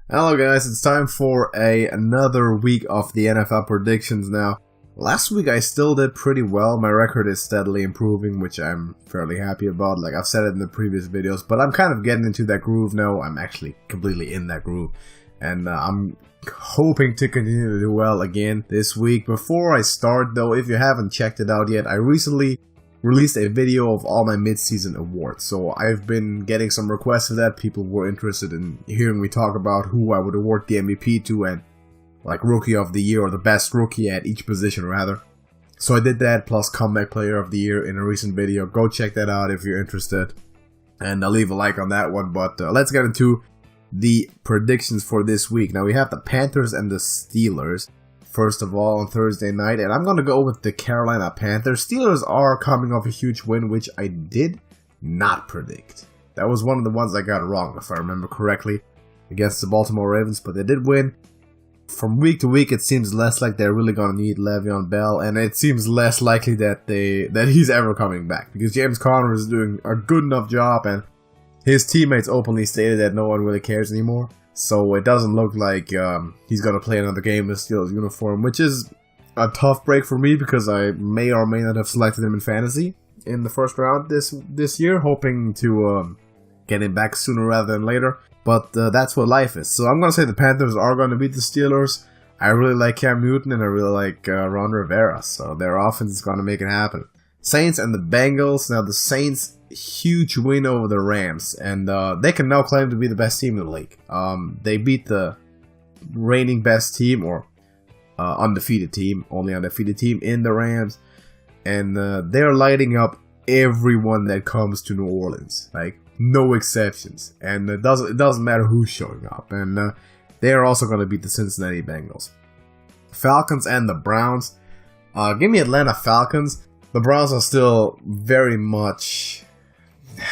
Hello guys, it's time for another week of the NFL predictions now. Last week I still did pretty well. My record is steadily improving, which I'm fairly happy about. Like I've said it in the previous videos, but I'm kind of getting into that groove now. I'm actually completely in that groove. And I'm hoping to continue to do well again this week. Before I start though, if you haven't checked it out yet, I recently released a video of all my mid-season awards. So I've been getting some requests for that. People were interested in hearing me talk about who I would award the MVP to and like Rookie of the Year or the best rookie at each position rather. So I did that plus Comeback Player of the Year in a recent video. Go check that out if you're interested. And I'll leave a like on that one. But let's get into the predictions for this week. Now we have the Panthers and the Steelers. First of all, on Thursday night, and I'm going to go with the Carolina Panthers. Steelers are coming off a huge win, which I did not predict. That was one of the ones I got wrong, if I remember correctly, against the Baltimore Ravens, but they did win. From week to week, it seems less like they're really going to need Le'Veon Bell, and it seems less likely that he's ever coming back, because James Conner is doing a good enough job, and his teammates openly stated that no one really cares anymore. So it doesn't look like he's going to play another game in the Steelers uniform, which is a tough break for me because I may or may not have selected him in fantasy in the first round this year, hoping to get him back sooner rather than later. But that's what life is. So I'm going to say the Panthers are going to beat the Steelers. I really like Cam Newton and I really like Ron Rivera, so their offense is going to make it happen. Saints and the Bengals. Now the Saints, huge win over the Rams, and they can now claim to be the best team in the league. They beat the reigning best team, or undefeated team, only undefeated team in the Rams, and they're lighting up everyone that comes to New Orleans, like no exceptions, and it doesn't matter who's showing up, and they're also going to beat the Cincinnati Bengals. Falcons and the Browns. Give me Atlanta Falcons. The Browns are still very much,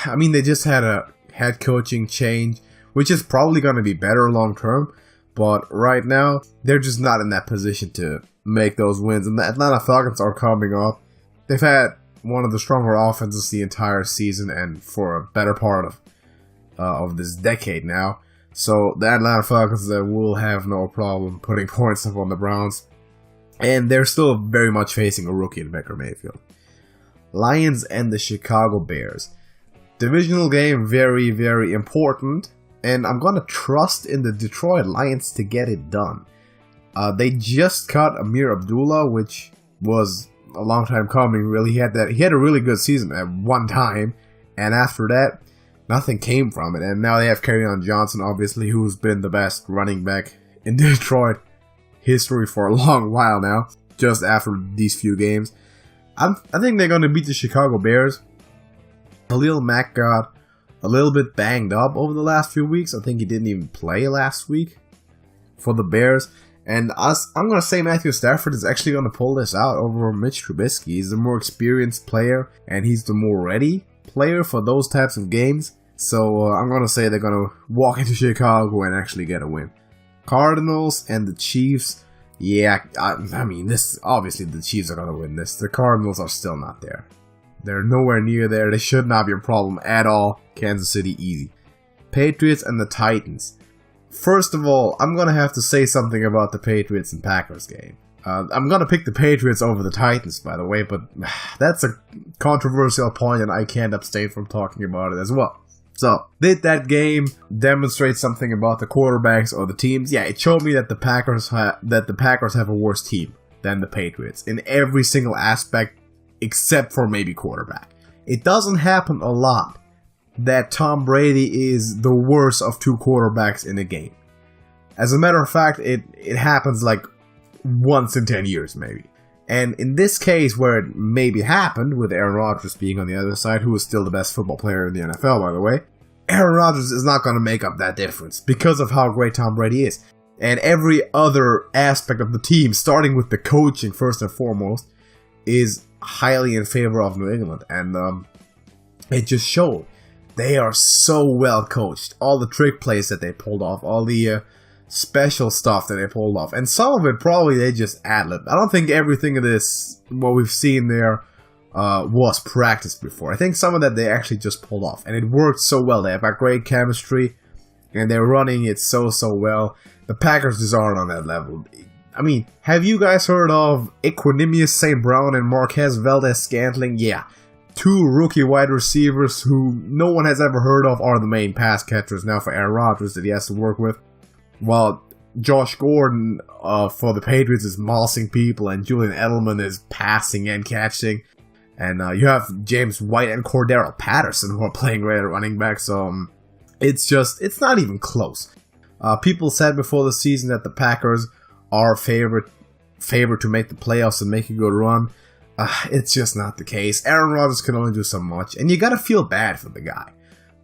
I mean, they just had a head coaching change, which is probably going to be better long term, but right now, they're just not in that position to make those wins, and the Atlanta Falcons are coming up. They've had one of the stronger offenses the entire season, and for a better part of this decade now, so the Atlanta Falcons will have no problem putting points up on the Browns, and they're still very much facing a rookie in Baker Mayfield. Lions and the Chicago Bears. Divisional game, very, very important, and I'm going to trust in the Detroit Lions to get it done. They just cut Amir Abdullah, which was a long time coming, really. He had a really good season at one time, and after that, nothing came from it. And now they have Kerryon Johnson, obviously, who's been the best running back in Detroit history for a long while now, just after these few games. I think they're going to beat the Chicago Bears. Khalil Mack got a little bit banged up over the last few weeks. I think he didn't even play last week for the Bears. And I'm going to say Matthew Stafford is actually going to pull this out over Mitch Trubisky. He's the more experienced player, and he's the more ready player for those types of games. So I'm going to say they're going to walk into Chicago and actually get a win. Cardinals and the Chiefs. Yeah, I mean, this obviously the Chiefs are going to win this. The Cardinals are still not there. They're nowhere near there. They should not be a problem at all. Kansas City, easy. Patriots and the Titans. First of all, I'm going to have to say something about the Patriots and Packers game. I'm going to pick the Patriots over the Titans, by the way, but that's a controversial point and I can't abstain from talking about it as well. So, did that game demonstrate something about the quarterbacks or the teams? Yeah, it showed me that the Packers have a worse team than the Patriots in every single aspect except for maybe quarterback. It doesn't happen a lot that Tom Brady is the worst of two quarterbacks in a game. As a matter of fact, it happens like once in 10 years maybe. And in this case, where it maybe happened, with Aaron Rodgers being on the other side, who is still the best football player in the NFL, by the way, Aaron Rodgers is not going to make up that difference because of how great Tom Brady is. And every other aspect of the team, starting with the coaching first and foremost, is highly in favor of New England. And it just showed. They are so well coached. All the trick plays that they pulled off, all the special stuff that they pulled off, and some of it probably they just ad-libbed. I don't think everything of this, what we've seen there, was practiced before. I think some of that they actually just pulled off, and it worked so well. They have got great chemistry. and they're running it so well. The Packers just aren't on that level. I mean, have you guys heard of Equanimous St. Brown and Marquez Valdez-Scantling? Yeah, 2 rookie wide receivers who no one has ever heard of are the main pass catchers now for Aaron Rodgers that he has to work with. While Josh Gordon for the Patriots is mossing people, and Julian Edelman is passing and catching. And you have James White and Cordero Patterson who are playing great at running back, so it's not even close. People said before the season that the Packers are favored to make the playoffs and make a good run. It's just not the case. Aaron Rodgers can only do so much, and you gotta feel bad for the guy.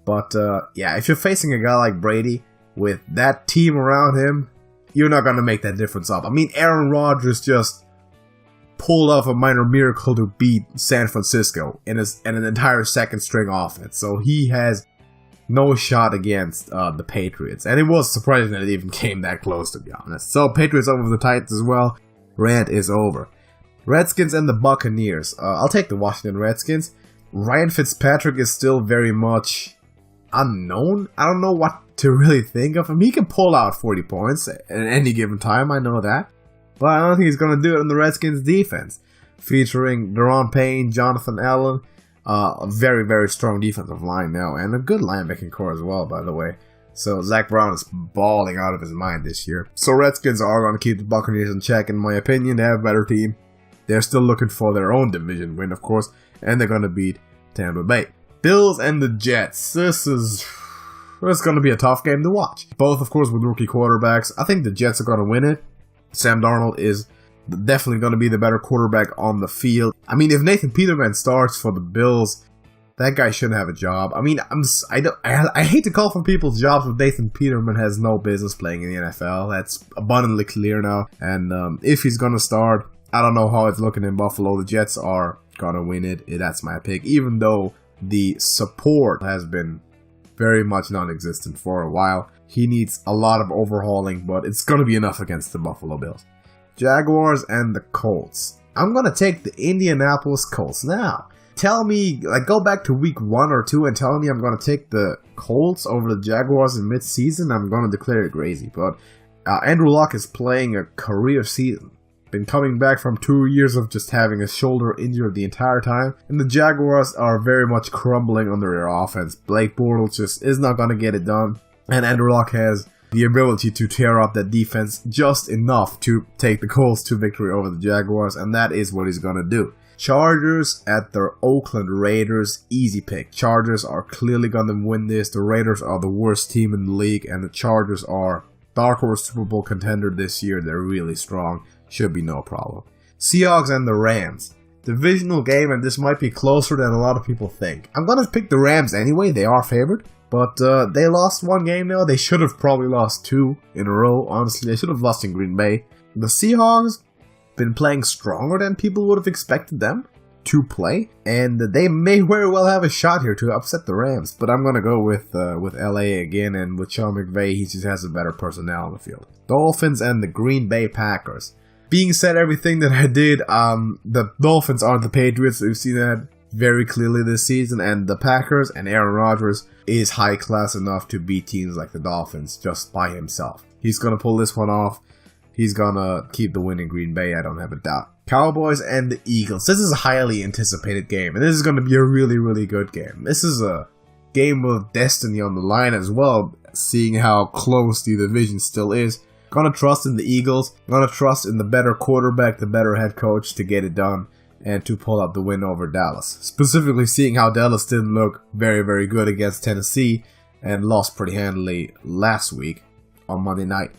But yeah, if you're facing a guy like Brady with that team around him, you're not gonna make that difference up. I mean, Aaron Rodgers just pulled off a minor miracle to beat San Francisco in an entire second string offense, so he has no shot against the Patriots. And it was surprising that it even came that close, to be honest. So Patriots over the Titans as well. Rant is over. Redskins and the Buccaneers. I'll take the Washington Redskins. Ryan Fitzpatrick is still very much unknown. I don't know what to really think of him. He can pull out 40 points at any given time, I know that. But I don't think he's going to do it in the Redskins defense. Featuring Deron Payne, Jonathan Allen. A very, very strong defensive line now, and a good linebacking core as well, by the way. So Zach Brown is balling out of his mind this year. So Redskins are going to keep the Buccaneers in check, in my opinion. They have a better team. They're still looking for their own division win, of course, and they're going to beat Tampa Bay. Bills and the Jets. This is going to be a tough game to watch. Both, of course, with rookie quarterbacks. I think the Jets are going to win it. Sam Darnold is definitely going to be the better quarterback on the field. I mean, if Nathan Peterman starts for the Bills, that guy shouldn't have a job. I mean, I hate to call for people's jobs, but Nathan Peterman has no business playing in the NFL. That's abundantly clear now. And if he's going to start, I don't know how it's looking in Buffalo. The Jets are going to win it. That's my pick, even though the support has been very much non-existent for a while. He needs a lot of overhauling, but it's going to be enough against the Buffalo Bills. Jaguars and the Colts. I'm going to take the Indianapolis Colts. Now, tell me, go back to week 1 or 2 and tell me I'm going to take the Colts over the Jaguars in mid-season, I'm going to declare it crazy. But Andrew Luck is playing a career season. Been coming back from 2 years of just having his shoulder injured the entire time. And the Jaguars are very much crumbling under their offense. Blake Bortles just is not going to get it done. And Andrew Luck has the ability to tear up that defense just enough to take the Colts to victory over the Jaguars, and that is what he's going to do. Chargers at the Oakland Raiders, easy pick. Chargers are clearly going to win this. The Raiders are the worst team in the league, and the Chargers are dark horse Super Bowl contender this year. They're really strong. Should be no problem. Seahawks and the Rams. Divisional game, and this might be closer than a lot of people think. I'm going to pick the Rams anyway. They are favored. But they lost 1 game now. They should have probably lost 2 in a row, honestly. They should have lost in Green Bay. The Seahawks been playing stronger than people would have expected them to play. And they may very well have a shot here to upset the Rams. But I'm going to go with LA again. And with Sean McVay, he just has a better personnel on the field. Dolphins and the Green Bay Packers. Being said everything that I did, the Dolphins are the Patriots. We've seen that very clearly this season, and the Packers and Aaron Rodgers is high class enough to beat teams like the Dolphins just by himself. He's going to pull this one off. He's going to keep the win in Green Bay, I don't have a doubt. Cowboys and the Eagles. This is a highly anticipated game, and this is going to be a really, really good game. This is a game of destiny on the line as well, seeing how close the division still is. Gonna trust in the Eagles. Gonna trust in the better quarterback, the better head coach to get it done and to pull out the win over Dallas. Specifically seeing how Dallas didn't look very, very good against Tennessee and lost pretty handily last week on Monday night.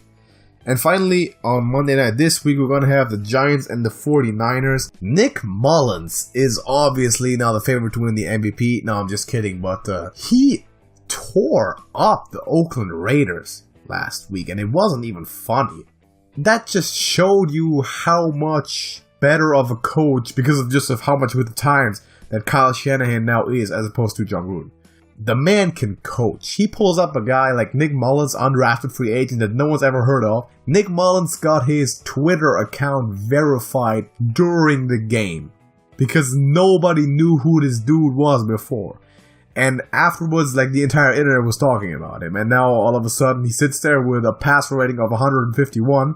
And finally, on Monday night this week, we're going to have the Giants and the 49ers. Nick Mullens is obviously now the favorite to win the MVP. No, I'm just kidding, but he tore up the Oakland Raiders last week, and it wasn't even funny. That just showed you how much better of a coach, because of how much with the times, that Kyle Shanahan now is, as opposed to John Gruden. The man can coach. He pulls up a guy like Nick Mullens, undrafted free agent that no one's ever heard of. Nick Mullens got his Twitter account verified during the game because nobody knew who this dude was before. And afterwards, like, the entire internet was talking about him. And now, all of a sudden, he sits there with a passer rating of 151,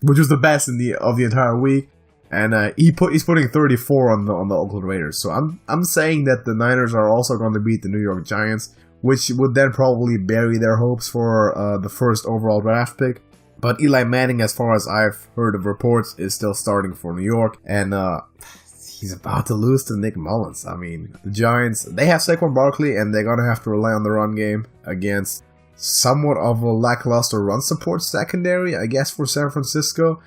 which was the best of the entire week. And he's putting 34 on the Oakland Raiders. So I'm saying that the Niners are also going to beat the New York Giants, which would then probably bury their hopes for the first overall draft pick. But Eli Manning, as far as I've heard of reports, is still starting for New York. And he's about to lose to Nick Mullens. I mean, the Giants, they have Saquon Barkley, and they're going to have to rely on the run game against somewhat of a lackluster run support secondary, I guess, for San Francisco.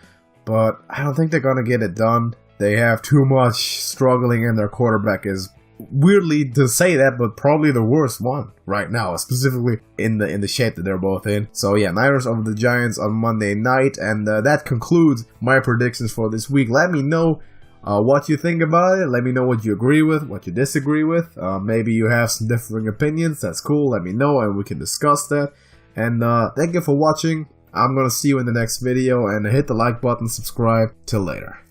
But I don't think they're going to get it done. They have too much struggling, and their quarterback is, weirdly to say that, but probably the worst one right now, specifically in the shape that they're both in. So yeah, Niners over the Giants on Monday night, and that concludes my predictions for this week. Let me know what you think about it. Let me know what you agree with, what you disagree with. Maybe you have some differing opinions. That's cool. Let me know, and we can discuss that. And thank you for watching. I'm gonna see you in the next video, and hit the like button, subscribe. Till later.